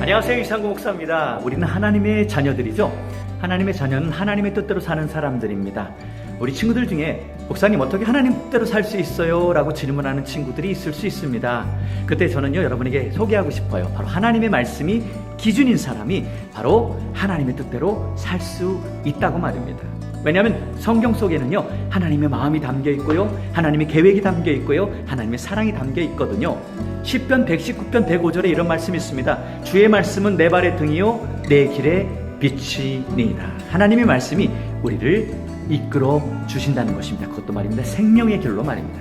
안녕하세요. 이상구 목사입니다. 우리는 하나님의 자녀들이죠. 하나님의 자녀는 하나님의 뜻대로 사는 사람들입니다. 우리 친구들 중에 목사님 어떻게 하나님 뜻대로 살 수 있어요? 라고 질문하는 친구들이 있을 수 있습니다. 그때 저는요 여러분에게 소개하고 싶어요. 바로 하나님의 말씀이 기준인 사람이 바로 하나님의 뜻대로 살 수 있다고 말입니다. 왜냐하면 성경 속에는요 하나님의 마음이 담겨 있고요, 하나님의 계획이 담겨 있고요, 하나님의 사랑이 담겨 있거든요. 시편 119편 105절에 이런 말씀이 있습니다. 주의 말씀은 내 발의 등이요 내 길의 빛이니이다. 하나님의 말씀이 우리를 이끌어 주신다는 것입니다. 그것도 말입니다. 생명의 길로 말입니다.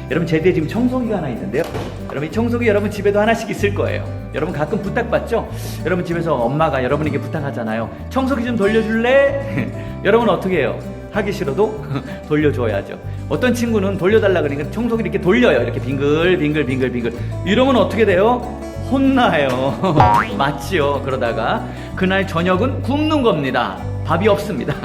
여러분 제 뒤에 지금 청소기가 하나 있는데요. 여러분 이 청소기 여러분 집에도 하나씩 있을 거예요. 여러분 가끔 부탁받죠? 여러분 집에서 엄마가 여러분에게 부탁하잖아요. 청소기 좀 돌려줄래? 여러분 어떻게 해요? 하기 싫어도 돌려줘야죠. 어떤 친구는 돌려달라 그러니까 청소기를 이렇게 돌려요. 이렇게 빙글빙글 이러면 어떻게 돼요? 혼나요. 맞지요. 그러다가 그날 저녁은 굶는 겁니다. 밥이 없습니다.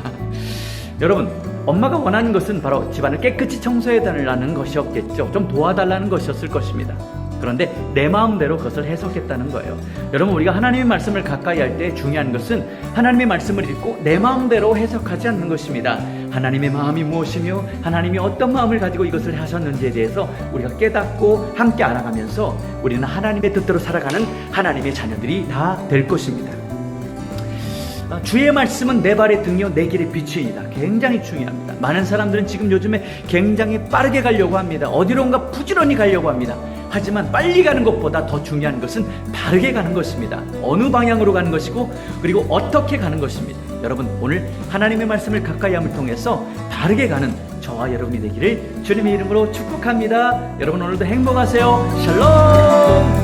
여러분 엄마가 원하는 것은 바로 집안을 깨끗이 청소해달라는 것이었겠죠. 좀 도와달라는 것이었을 것입니다. 그런데 내 마음대로 그것을 해석했다는 거예요. 여러분 우리가 하나님의 말씀을 가까이 할 때 중요한 것은 하나님의 말씀을 읽고 내 마음대로 해석하지 않는 것입니다. 하나님의 마음이 무엇이며 하나님이 어떤 마음을 가지고 이것을 하셨는지에 대해서 우리가 깨닫고 함께 알아가면서 우리는 하나님의 뜻대로 살아가는 하나님의 자녀들이 다 될 것입니다. 주의 말씀은 내 발의 등이요 내 길의 빛이니이다. 굉장히 중요합니다. 많은 사람들은 지금 요즘에 굉장히 빠르게 가려고 합니다. 어디론가 부지런히 가려고 합니다. 하지만 빨리 가는 것보다 더 중요한 것은 바르게 가는 것입니다. 어느 방향으로 가는 것이고 그리고 어떻게 가는 것입니다. 여러분 오늘 하나님의 말씀을 가까이 함을 통해서 바르게 가는 저와 여러분이 되기를 주님의 이름으로 축복합니다. 여러분 오늘도 행복하세요. 샬롬.